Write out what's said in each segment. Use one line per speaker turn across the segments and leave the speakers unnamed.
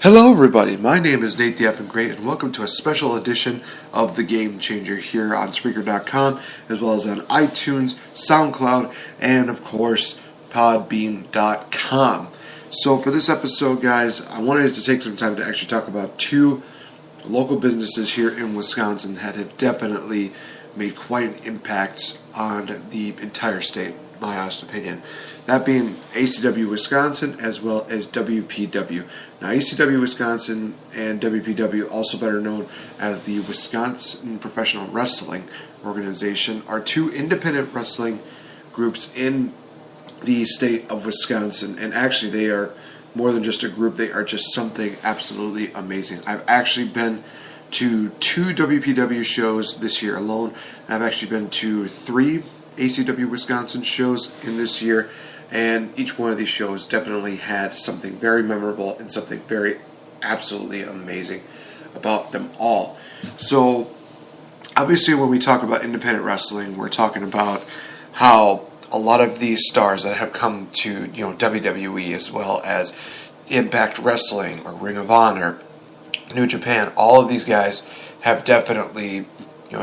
Hello everybody, my name is Nate the Effin' Great and welcome to a special edition of The Game Changer here on Spreaker.com as well as on iTunes, SoundCloud, and of course Podbean.com. So for this episode, guys, I wanted to take some time to actually talk about two local businesses here in Wisconsin that have definitely made quite an impact on the entire state, in my honest opinion. That being ACW Wisconsin as well as WPW. Now, ACW Wisconsin and WPW, also better known as the Wisconsin Professional Wrestling Organization, are two independent wrestling groups in the state of Wisconsin. And actually, they are more than just a group, they are just something absolutely amazing. I've actually been to two WPW shows this year alone, and I've actually been to three ACW Wisconsin shows in this year. And each one of these shows definitely had something very memorable and something very absolutely amazing about them all. So, obviously when we talk about independent wrestling, we're talking about how a lot of these stars that have come to, WWE as well as Impact Wrestling or Ring of Honor, New Japan, all of these guys have definitely,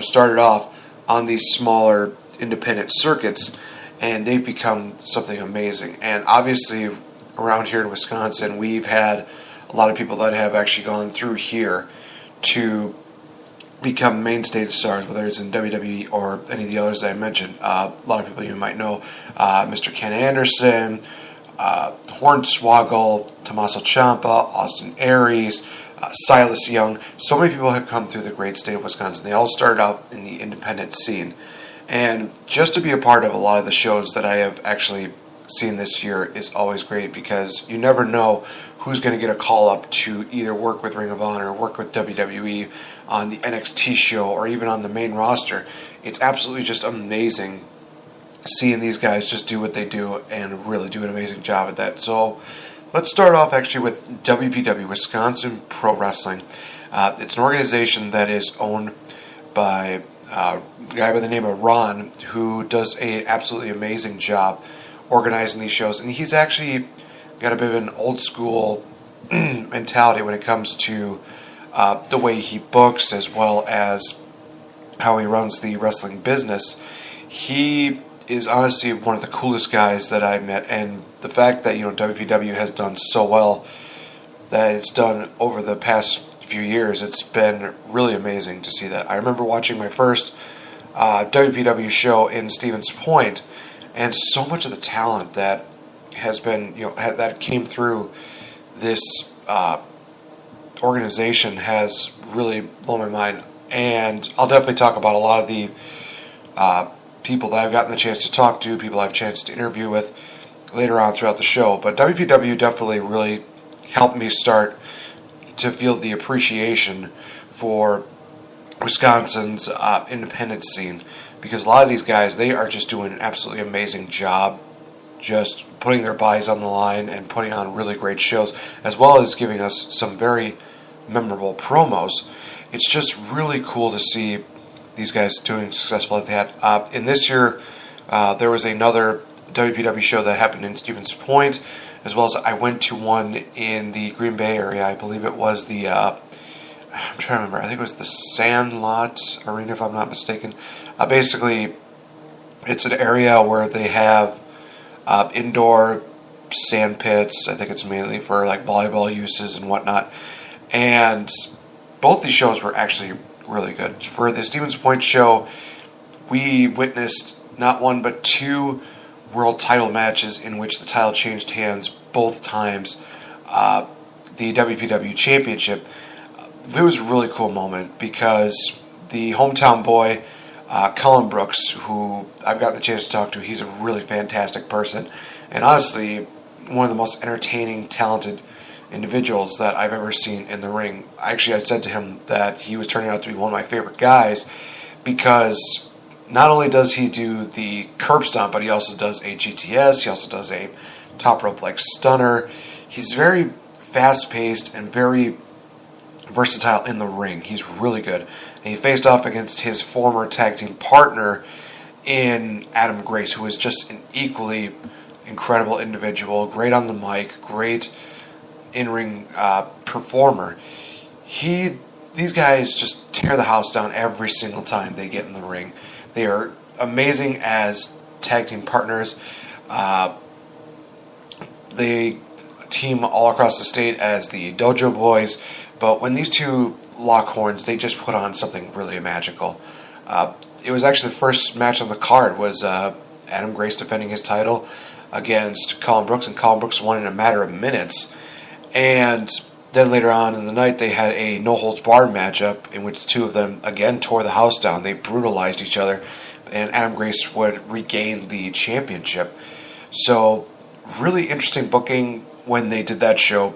started off on these smaller independent circuits, and they've become something amazing. And obviously, around here in Wisconsin, we've had a lot of people that have actually gone through here to become mainstay stars, whether it's in WWE or any of the others that I mentioned. A lot of people you might know, Mr. Ken Anderson, Hornswoggle, Tommaso Ciampa, Austin Aries, Silas Young. So many people have come through the great state of Wisconsin. They all started out in the independent scene. And just to be a part of a lot of the shows that I have actually seen this year is always great, because you never know who's going to get a call up to either work with Ring of Honor, work with WWE on the NXT show, or even on the main roster. It's absolutely just amazing seeing these guys just do what they do and really do an amazing job at that. So let's start off actually with WPW, Wisconsin Pro Wrestling. It's an organization that is owned by a guy by the name of Ron, who does an absolutely amazing job organizing these shows. And he's actually got a bit of an old school mentality when it comes to the way he books as well as how he runs the wrestling business. He is honestly one of the coolest guys that I've met, and the fact that WPW has done so well that it's done over the past few years, it's been really amazing to see that. I remember watching my first WPW show in Stevens Point, and so much of the talent that has been, that came through this organization has really blown my mind. And I'll definitely talk about a lot of the people that I've gotten the chance to talk to, people I've chanced to interview with later on throughout the show. But WPW definitely really helped me start to feel the appreciation for Wisconsin's independent scene, because a lot of these guys, they are just doing an absolutely amazing job just putting their bodies on the line and putting on really great shows, as well as giving us some very memorable promos. It's just really cool to see these guys doing successful as they had. In this year, there was another WPW show that happened in Stevens Point, as well as I went to one in the Green Bay area. I believe it was the, I'm trying to remember, I think it was the Sandlot Arena, if I'm not mistaken. Basically, it's an area where they have indoor sand pits. I think it's mainly for like volleyball uses and whatnot. And both these shows were actually really good. For the Stevens Point show, we witnessed not one but two world title matches in which the title changed hands both times. The WPW Championship, it was a really cool moment because the hometown boy, Cullen Brooks, who I've gotten the chance to talk to, he's a really fantastic person, and honestly one of the most entertaining, talented individuals that I've ever seen in the ring. Actually, I said to him that he was turning out to be one of my favorite guys, because not only does he do the curb stomp, but he also does a GTS, he also does a top rope like stunner. He's very fast-paced and very versatile in the ring. He's really good. And he faced off against his former tag team partner in Adam Grace, who is just an equally incredible individual, great on the mic, great in-ring performer. These guys just tear the house down every single time they get in the ring. They are amazing as tag team partners. They team all across the state as the Dojo Boys, but when these two lock horns, they just put on something really magical. It was actually the first match on the card was Adam Grace defending his title against Colin Brooks, and Colin Brooks won in a matter of minutes. And then later on in the night, they had a no-holds-barred matchup in which two of them, again, tore the house down. They brutalized each other, and Adam Grace would regain the championship. So, really interesting booking when they did that show,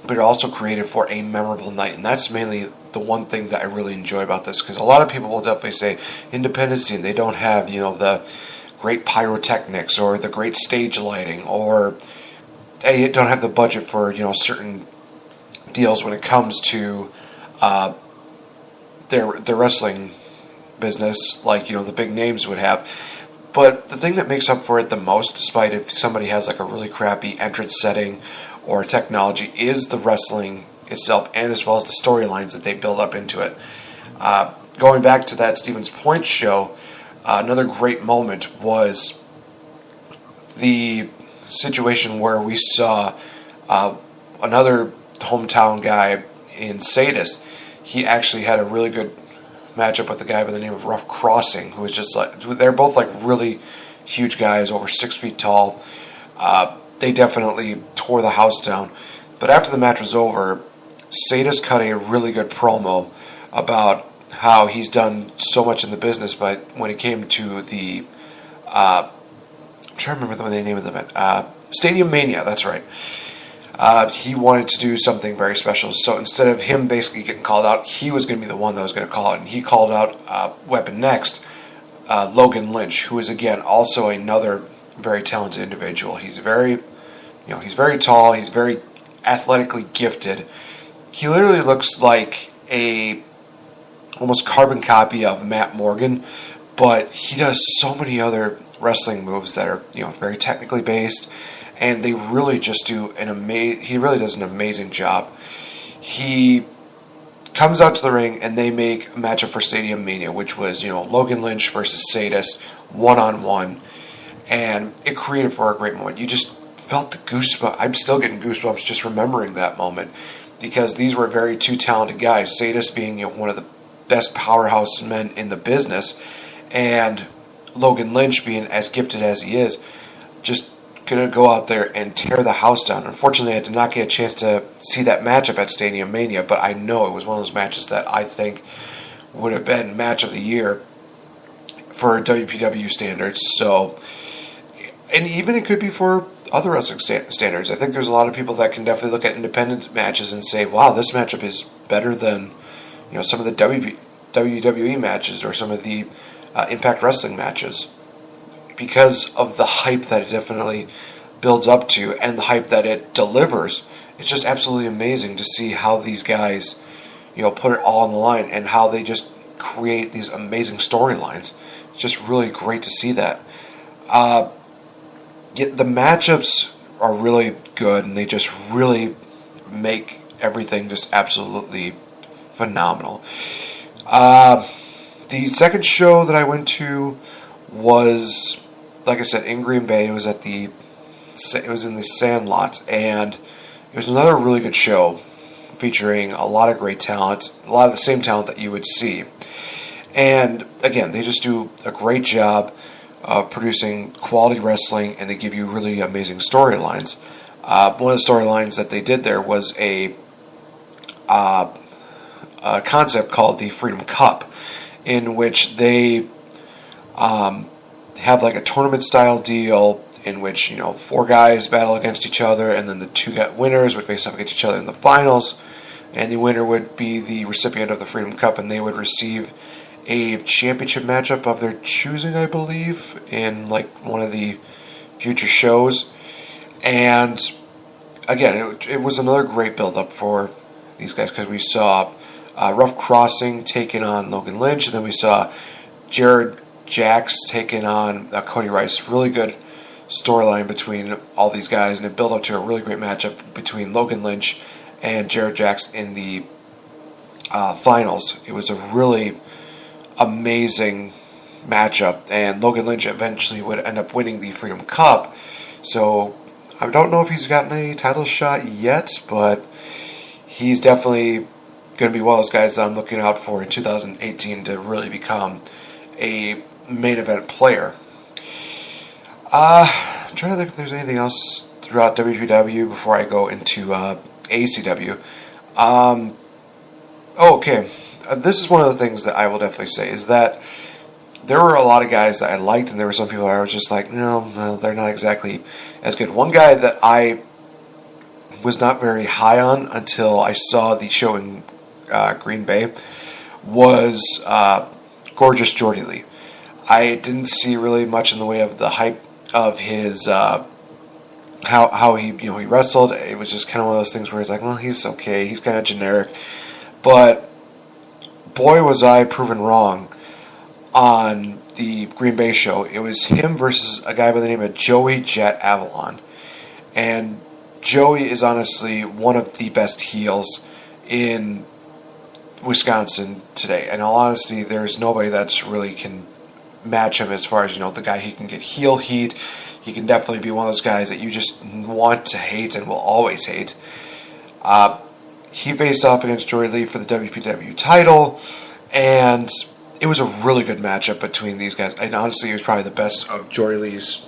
but it also created for a memorable night, and that's mainly the one thing that I really enjoy about this, because a lot of people will definitely say independent scene, they don't have, the great pyrotechnics or the great stage lighting, or they don't have the budget for, certain deals when it comes to their wrestling business, like, the big names would have. But the thing that makes up for it the most, despite if somebody has like a really crappy entrance setting or technology, is the wrestling itself, and as well as the storylines that they build up into it. Going back to that Stevens Point show, another great moment was the situation where we saw another hometown guy in Sadist. He actually had a really good matchup with a guy by the name of Rough Crossing, who was just like, they're both like really huge guys, over 6 feet tall. They definitely tore the house down. But after the match was over, Sadist cut a really good promo about how he's done so much in the business, but when it came to the I'm trying to remember the name of the event, Stadium Mania, that's right. He wanted to do something very special, so instead of him basically getting called out, he was going to be the one that was going to call it, and he called out Weapon Next, Logan Lynch, who is again also another very talented individual. He's very, he's very tall, he's very athletically gifted. He literally looks like a almost carbon copy of Matt Morgan, but he does so many other wrestling moves that are, very technically based, and they really just do he really does an amazing job. He comes out to the ring, and they make a matchup for Stadium Mania, which was, Logan Lynch versus Sadist, one-on-one, and it created for a great moment. You just felt the goosebumps. I'm still getting goosebumps just remembering that moment, because these were very two talented guys, Sadist being, one of the best powerhouse men in the business, and Logan Lynch being as gifted as he is, just going to go out there and tear the house down. Unfortunately, I did not get a chance to see that matchup at Stadium Mania, but I know it was one of those matches that I think would have been match of the year for WPW standards. So, and even it could be for other wrestling standards. I think there's a lot of people that can definitely look at independent matches and say, wow, this matchup is better than, some of the WWE matches or some of the Impact Wrestling matches, because of the hype that it definitely builds up to and the hype that it delivers. It's just absolutely amazing to see how these guys, put it all on the line, and how they just create these amazing storylines. It's just really great to see that. The matchups are really good, and they just really make everything just absolutely phenomenal. The second show that I went to was, like I said, in Green Bay. It was in the Sandlot, and it was another really good show featuring a lot of great talent, a lot of the same talent that you would see. And again, they just do a great job of producing quality wrestling, and they give you really amazing storylines. One of the storylines that they did there was a concept called the Freedom Cup, in which they have like a tournament style deal in which 4 guys battle against each other, and then the 2 winners would face off against each other in the finals, and the winner would be the recipient of the Freedom Cup, and they would receive a championship matchup of their choosing, I believe, in like one of the future shows. And again, it was another great build-up for these guys, because we saw Rough Crossing taking on Logan Lynch, and then we saw Jared Jax taking on Cody Rice. Really good storyline between all these guys, and it built up to a really great matchup between Logan Lynch and Jared Jax in the finals. It was a really amazing matchup, and Logan Lynch eventually would end up winning the Freedom Cup. So I don't know if he's gotten a title shot yet, but he's definitely going to be one of those guys that I'm looking out for in 2018 to really become a main event player. I'm trying to think if there's anything else throughout WPW before I go into ACW. Okay. This is one of the things that I will definitely say is that there were a lot of guys that I liked, and there were some people I was just like, no, they're not exactly as good. One guy that I was not very high on until I saw the show in Green Bay was Gorgeous Jordy Lee. I didn't see really much in the way of the hype of his how he he wrestled. It was just kind of one of those things where he's like, well, he's okay, he's kind of generic, but boy, was I proven wrong on the Green Bay show. It was him versus a guy by the name of Joey Jet Avalon. And Joey is honestly one of the best heels in Wisconsin today. In all honesty, there's nobody that's really can match him as far as, the guy he can get heel heat. He can definitely be one of those guys that you just want to hate and will always hate. He faced off against Jordy Lee for the WPW title, and it was a really good matchup between these guys. And honestly, it was probably the best of Jordy Lee's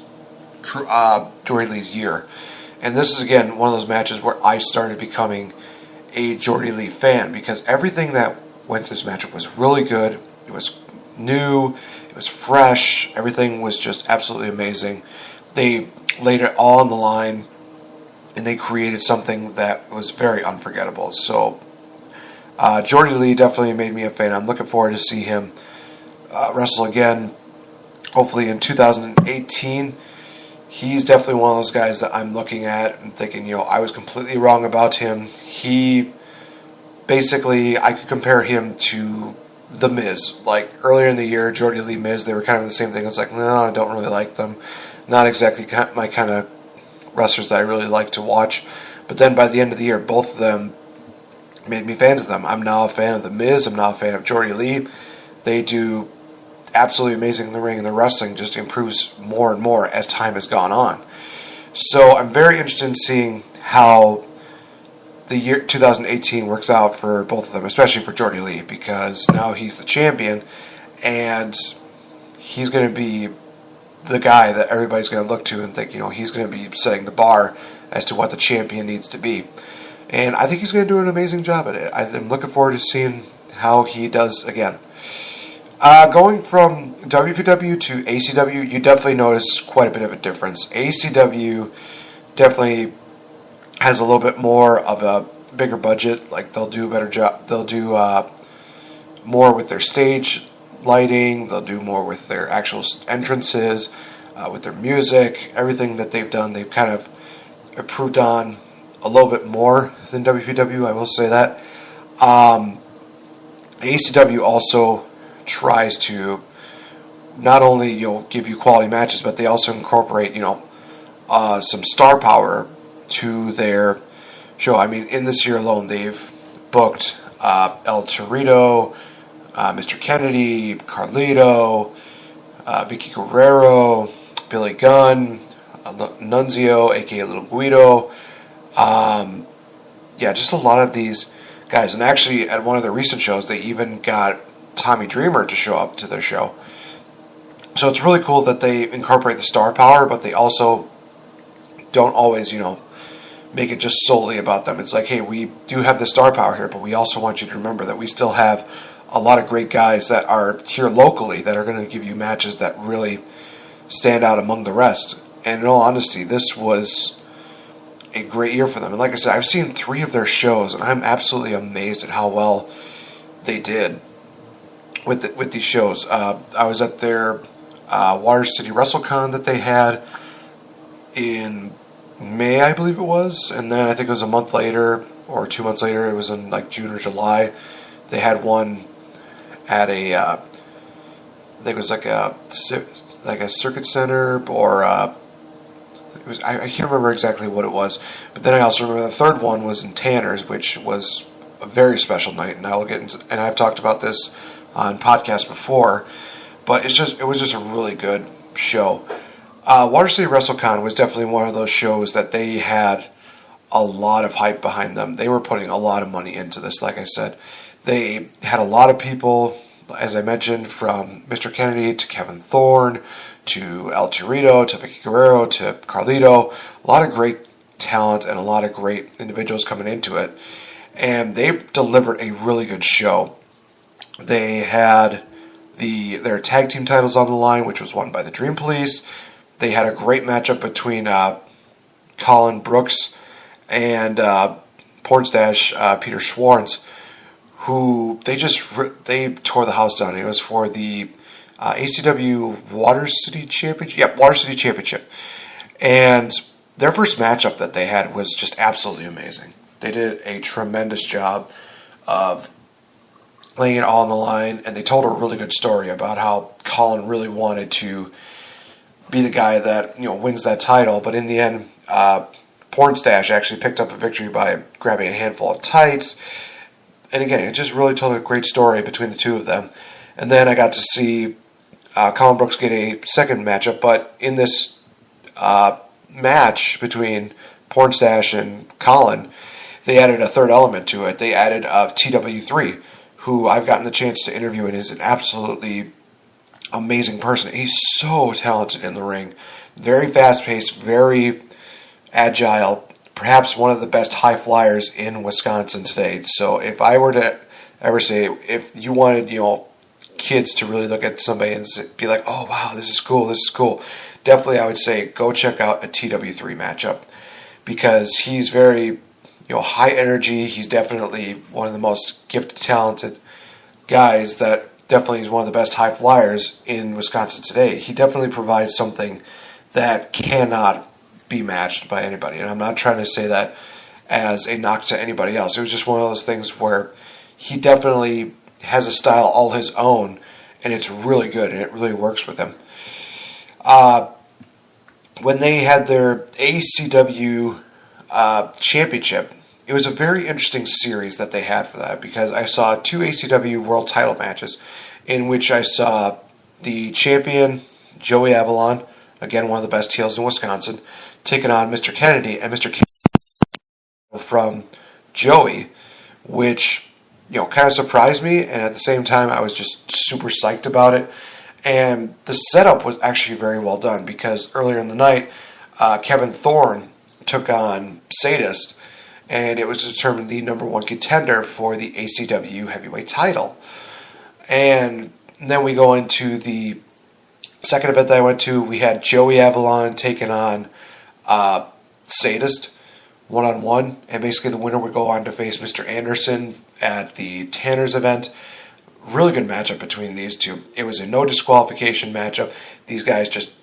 year. And this is, again, one of those matches where I started becoming a Jordy Lee fan, because everything that went through this matchup was really good. It was new. It was fresh. Everything was just absolutely amazing. They laid it all on the line, and they created something that was very unforgettable. So, Jordy Lee definitely made me a fan. I'm looking forward to see him wrestle again, hopefully in 2018. He's definitely one of those guys that I'm looking at and thinking, I was completely wrong about him. He, basically, I could compare him to The Miz. Like, earlier in the year, Jordy Lee, Miz, they were kind of the same thing. It's like, no, I don't really like them. Not exactly my kind of wrestlers that I really like to watch. But then by the end of the year, both of them made me fans of them. I'm now a fan of The Miz. I'm now a fan of Jordy Lee. They do absolutely amazing in the ring, and the wrestling just improves more and more as time has gone on. So I'm very interested in seeing how the year 2018 works out for both of them, especially for Jordy Lee, because now he's the champion, and he's going to be the guy that everybody's going to look to and think, he's going to be setting the bar as to what the champion needs to be. And I think he's going to do an amazing job at it. I'm looking forward to seeing how he does again. Going from WPW to ACW, you definitely notice quite a bit of a difference. ACW definitely has a little bit more of a bigger budget. Like, they'll do a better job. They'll do more with their stage lighting. They'll do more with their actual entrances, with their music. Everything that they've done, they've kind of improved on a little bit more than WPW, I will say that. ACW also tries to not only give you quality matches, but they also incorporate some star power to their show. I mean, in this year alone, they've booked El Torito, Mr. Kennedy, Carlito, Vicky Guerrero, Billy Gunn, Nunzio, aka Little Guido. Just a lot of these guys. And actually, at one of their recent shows, they even got Tommy Dreamer to show up to their show. So it's really cool that they incorporate the star power, but they also don't always, make it just solely about them. It's like, hey, we do have the star power here, but we also want you to remember that we still have a lot of great guys that are here locally that are going to give you matches that really stand out among the rest. And in all honesty, this was a great year for them. And like I said, I've seen 3 of their shows, and I'm absolutely amazed at how well they did with these shows. I was at their Water City WrestleCon that they had in May, I believe it was, and then I think it was a month later or 2 months later, it was in like June or July, they had one at a I think it was like a circuit center, or I can't remember exactly what it was, but then I also remember the third one was in Tanner's, which was a very special night, and I've talked about this on podcasts before, but it was just a really good show. Water City WrestleCon was definitely one of those shows that they had a lot of hype behind them. They were putting a lot of money into this, like I said. They had a lot of people, as I mentioned, from Mr. Kennedy to Kevin Thorne to El Torito to Vicky Guerrero to Carlito. A lot of great talent and a lot of great individuals coming into it. And they delivered a really good show. They had their tag team titles on the line, which was won by the Dream Police. They had a great matchup between Colin Brooks and Pornstash Peter Schwartz, who they tore the house down. It was for the ACW Water City Championship. Yep, Water City Championship. And their first matchup that they had was just absolutely amazing. They did a tremendous job of laying it all on the line, and they told a really good story about how Colin really wanted to be the guy that wins that title, but in the end, Pornstash actually picked up a victory by grabbing a handful of tights. And again, it just really told a great story between the two of them. And then I got to see Colin Brooks get a second matchup, but in this match between Pornstash and Colin, they added a third element to it. They added TW3, who I've gotten the chance to interview and is an absolutely amazing person. He's so talented in the ring. Very fast-paced, very agile, perhaps one of the best high flyers in Wisconsin today. So if I were to ever say, if you wanted, kids to really look at somebody and be like, oh, wow, this is cool, definitely I would say go check out a TW3 matchup, because he's very, high energy. He's definitely one of the most gifted, talented guys that definitely is one of the best high flyers in Wisconsin today. He definitely provides something that cannot be matched by anybody. And I'm not trying to say that as a knock to anybody else. It was just one of those things where he definitely has a style all his own, and it's really good, and it really works with him. When they had their ACW championship, it was a very interesting series that they had for that, because I saw 2 ACW world title matches in which I saw the champion, Joey Avalon, again one of the best heels in Wisconsin, taking on Mr. Kennedy, and Mr. Kennedy from Joey, which kind of surprised me, and at the same time I was just super psyched about it. And the setup was actually very well done, because earlier in the night, Kevin Thorne took on Sadist, and it was determined the number one contender for the ACW heavyweight title. And then we go into the second event that I went to. We had Joey Avalon taking on Sadist one-on-one, and basically the winner would go on to face Mr. Anderson at the Tanner's event. Really good matchup between these two. It was a no disqualification matchup. These guys just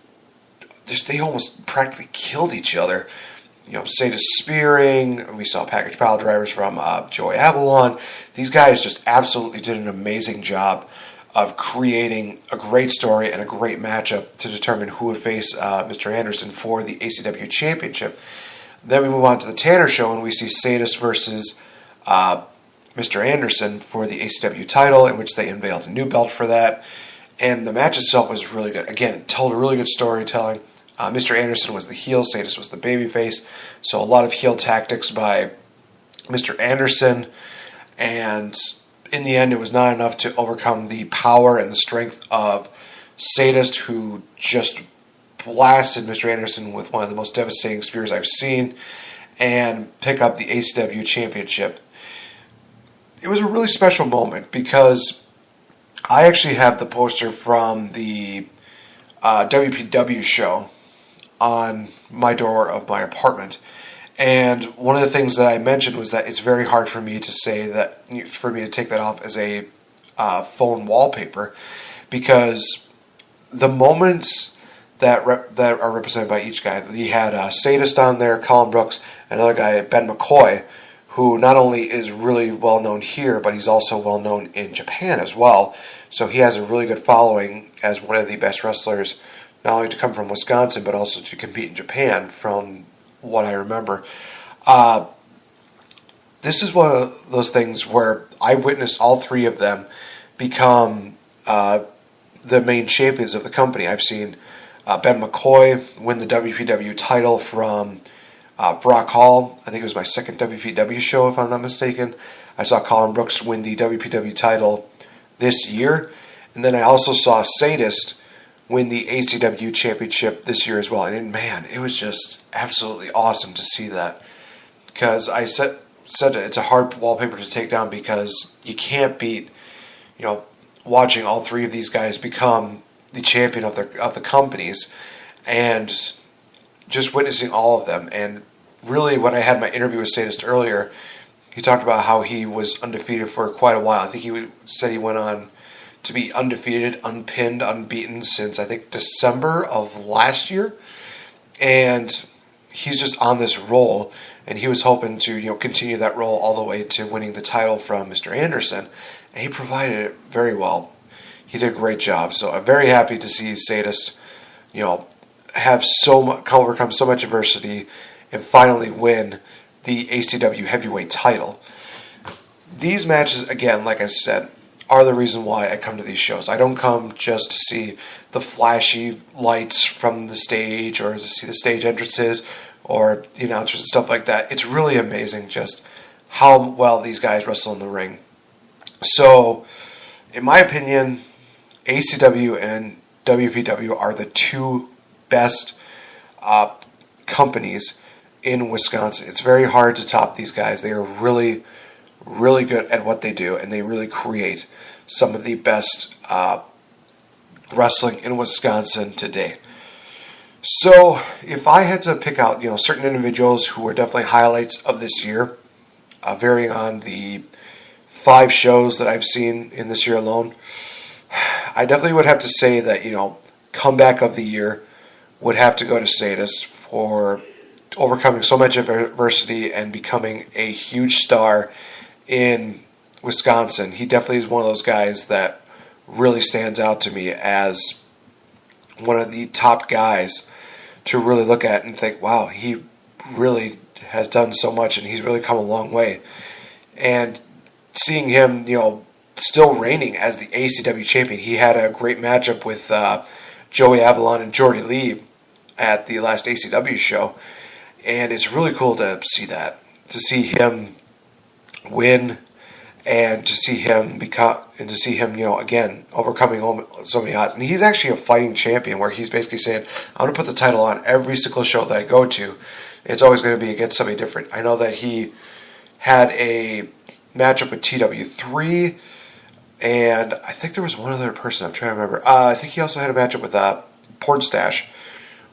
they almost practically killed each other. Sadist spearing. We saw package pile drivers from Joey Avalon. These guys just absolutely did an amazing job of creating a great story and a great matchup to determine who would face Mr. Anderson for the ACW championship. Then we move on to the Tanner show, and we see Sadist versus Mr. Anderson for the ACW title, in which they unveiled a new belt for that. And the match itself was really good. Again, it told a really good storytelling. Mr. Anderson was the heel, Sadist was the babyface. So a lot of heel tactics by Mr. Anderson. And in the end, it was not enough to overcome the power and the strength of Sadist, who just blasted Mr. Anderson with one of the most devastating spears I've seen, and pick up the ACW championship. It was a really special moment, because I actually have the poster from the WPW show on my door of my apartment. And one of the things that I mentioned was that it's very hard for me to say that, for me to take that off as a phone wallpaper, because the moments that are represented by each guy, he had Sadist on there, Colin Brooks, another guy, Ben McCoy, who not only is really well known here, but he's also well known in Japan as well. So he has a really good following as one of the best wrestlers not only to come from Wisconsin, but also to compete in Japan, from what I remember. This is one of those things where I've witnessed all three of them become the main champions of the company. I've seen Ben McCoy win the WPW title from Brock Hall. I think it was my second WPW show, if I'm not mistaken. I saw Colin Brooks win the WPW title this year. And then I also saw Sadist win the ACW championship this year as well. And man, it was just absolutely awesome to see that. Because I said it's a hard wallpaper to take down, because you can't beat, watching all three of these guys become the champion of the companies, and just witnessing all of them. And really, when I had my interview with Sadist earlier, he talked about how he was undefeated for quite a while. I think he said he went on to be undefeated, unpinned, unbeaten since, I think, December of last year. And he's just on this roll, and he was hoping to continue that roll all the way to winning the title from Mr. Anderson, and he provided it very well. He did a great job. So I'm very happy to see Sadist, have overcome so much adversity and finally win the ACW heavyweight title. These matches, again, like I said, are the reason why I come to these shows. I don't come just to see the flashy lights from the stage, or to see the stage entrances, or the announcers and stuff like that. It's really amazing just how well these guys wrestle in the ring. So, in my opinion, ACW and WPW are the two best companies in Wisconsin. It's very hard to top these guys. They are really, really good at what they do, and they really create some of the best wrestling in Wisconsin today. So, if I had to pick out, certain individuals who were definitely highlights of this year, varying on the 5 shows that I've seen in this year alone, I definitely would have to say that, comeback of the year would have to go to Sadist for overcoming so much adversity and becoming a huge star in Wisconsin. He definitely is one of those guys that really stands out to me as one of the top guys to really look at and think, wow, he really has done so much, and he's really come a long way. And seeing him, still reigning as the ACW champion. He had a great matchup with Joey Avalon and Jordy Lee at the last ACW show, and it's really cool to see that, to see him win, and to see him again overcoming so many odds. And he's actually a fighting champion, where he's basically saying, I'm going to put the title on every single show that I go to. It's always going to be against somebody different. I know that he had a matchup with TW3, and I think there was one other person, I'm trying to remember. I think he also had a matchup with Pornstash,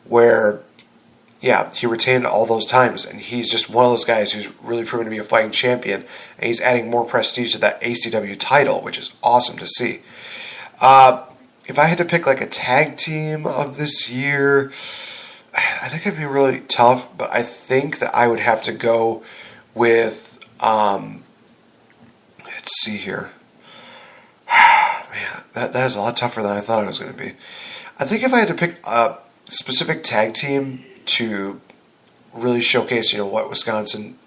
where, he retained all those times, and he's just one of those guys who's really proven to be a fighting champion, and he's adding more prestige to that ACW title, which is awesome to see. If I had to pick like a tag team of this year, I think it'd be really tough, but I think that I would have to go with, let's see here. Man, that is a lot tougher than I thought it was going to be. I think if I had to pick a specific tag team to really showcase, what Wisconsin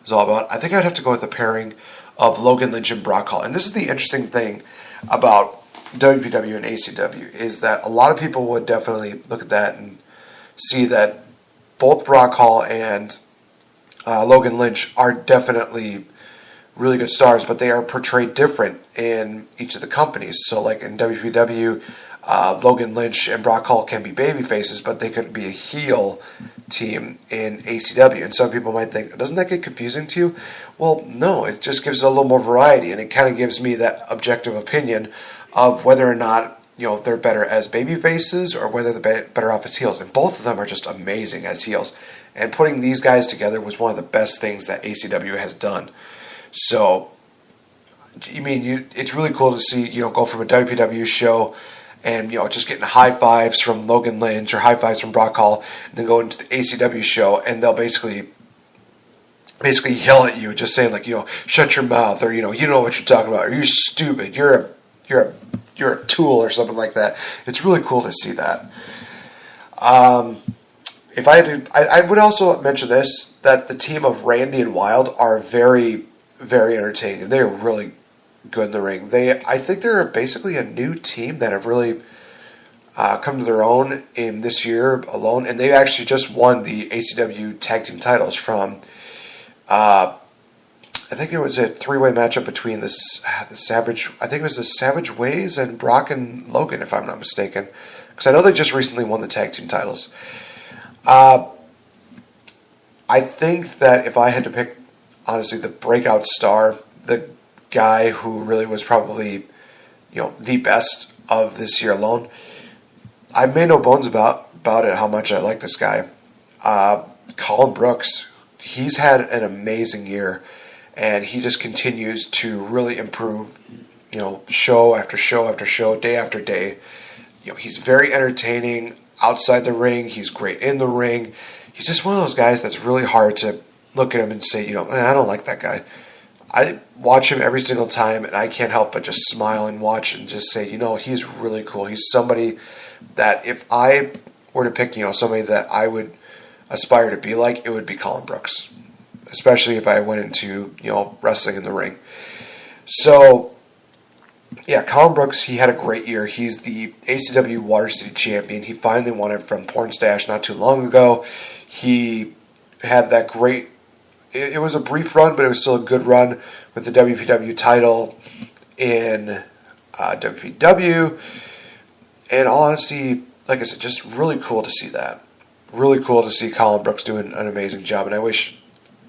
is all about, I think I'd have to go with the pairing of Logan Lynch and Brock Hall. And this is the interesting thing about WPW and ACW, is that a lot of people would definitely look at that and see that both Brock Hall and Logan Lynch are definitely really good stars, but they are portrayed different in each of the companies. So like in WPW, Logan Lynch and Brock Hall can be baby faces, but they could be a heel team in ACW. And some people might think, doesn't that get confusing to you? Well, no, it just gives it a little more variety, and it kind of gives me that objective opinion of whether or not they're better as baby faces or whether they're better off as heels. And both of them are just amazing as heels. And putting these guys together was one of the best things that ACW has done. So, it's really cool to see, go from a WPW show and, just getting high fives from Logan Lynch or high fives from Brock Hall, and then go into the ACW show, and they'll basically yell at you, just saying like, shut your mouth, or, you know what you're talking about, or you're stupid, you're a tool, or something like that. It's really cool to see that. If I had to, I would also mention this, that the team of Randy and Wild are very, very entertaining. They're really good in the ring. I think they're basically a new team that have really come to their own in this year alone, and they actually just won the ACW tag team titles from, I think it was a 3-way matchup between the Savage, I think it was the Savage Ways and Brock and Logan, if I'm not mistaken, because I know they just recently won the tag team titles. I think that if I had to pick, honestly, the breakout star, the guy who really was probably, the best of this year alone, I've made no bones about it how much I like this guy. Colin Brooks, he's had an amazing year, and he just continues to really improve, show after show after show, day after day. He's very entertaining outside the ring. He's great in the ring. He's just one of those guys that's really hard to look at him and say, I don't like that guy. I watch him every single time, and I can't help but just smile and watch and just say, he's really cool. He's somebody that if I were to pick, somebody that I would aspire to be like, it would be Colin Brooks, especially if I went into, wrestling in the ring. So, yeah, Colin Brooks, he had a great year. He's the ACW Water City champion. He finally won it from Pornstache not too long ago. He had that great, it was a brief run, but it was still a good run with the WPW title in WPW. And honestly, like I said, just really cool to see that. Really cool to see Colin Brooks doing an amazing job, and I wish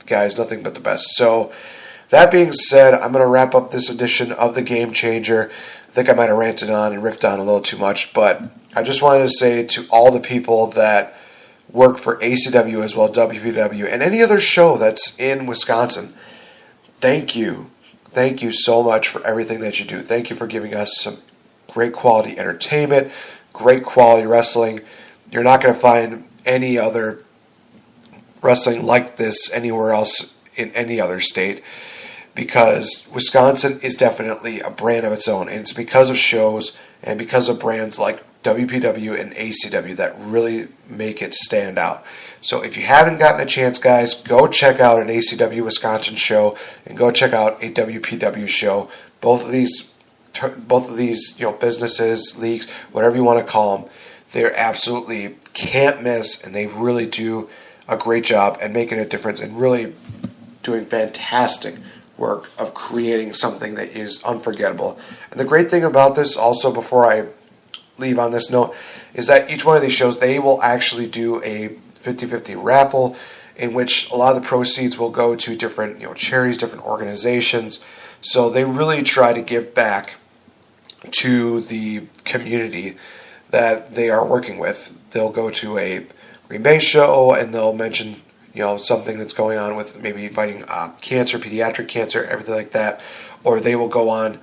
guys nothing but the best. So, that being said, I'm going to wrap up this edition of The Game Changer. I think I might have ranted on and riffed on a little too much, but I just wanted to say to all the people that work for ACW as well, WPW, and any other show that's in Wisconsin, thank you. Thank you so much for everything that you do. Thank you for giving us some great quality entertainment, great quality wrestling. You're not going to find any other wrestling like this anywhere else in any other state, because Wisconsin is definitely a brand of its own, and it's because of shows and because of brands like WPW and ACW that really make it stand out. So if you haven't gotten a chance, guys, go check out an ACW Wisconsin show and go check out a WPW show. Both of these businesses, leagues, whatever you want to call them, they're absolutely can't miss, and they really do a great job and making a difference and really doing fantastic work of creating something that is unforgettable. And the great thing about this, also before I leave on this note, is that each one of these shows, they will actually do a 50-50 raffle in which a lot of the proceeds will go to different charities, different organizations. So they really try to give back to the community that they are working with. They'll go to a Green Bay show and they'll mention something that's going on with maybe fighting cancer, pediatric cancer, everything like that. Or they will go on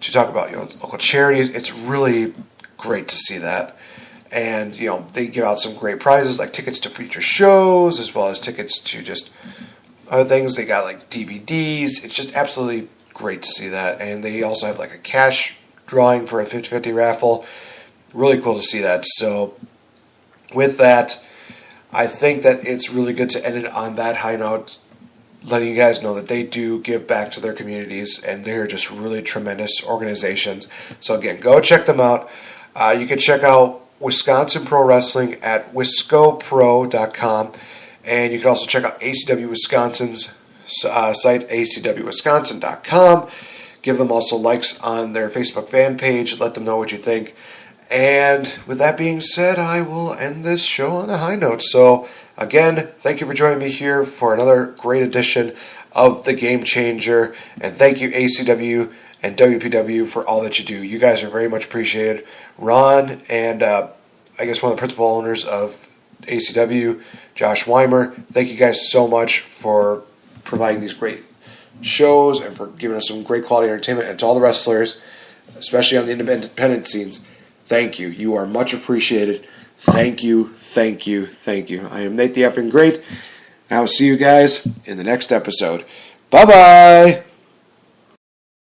to talk about local charities. It's really great to see that. And they give out some great prizes like tickets to future shows as well as tickets to just other things. They got like DVDs. It's just absolutely great to see that. And they also have like a cash drawing for a 50-50 raffle. Really cool to see that. So with that, I think that it's really good to end it on that high note, letting you guys know that they do give back to their communities, and they're just really tremendous organizations. So again, go check them out. You can check out Wisconsin Pro Wrestling at wiscopro.com, and you can also check out ACW Wisconsin's site, acwwisconsin.com. Give them also likes on their Facebook fan page. Let them know what you think. And with that being said, I will end this show on a high note. So, again, thank you for joining me here for another great edition of The Game Changer. And thank you, ACW and WPW, for all that you do. You guys are very much appreciated. Ron and I guess one of the principal owners of ACW, Josh Weimer, thank you guys so much for providing these great shows and for giving us some great quality entertainment. And to all the wrestlers, especially on the independent scenes, thank you. You are much appreciated. Thank you, thank you, thank you. I am Nate the Effing Great, and I will see you guys in the next episode. Bye-bye!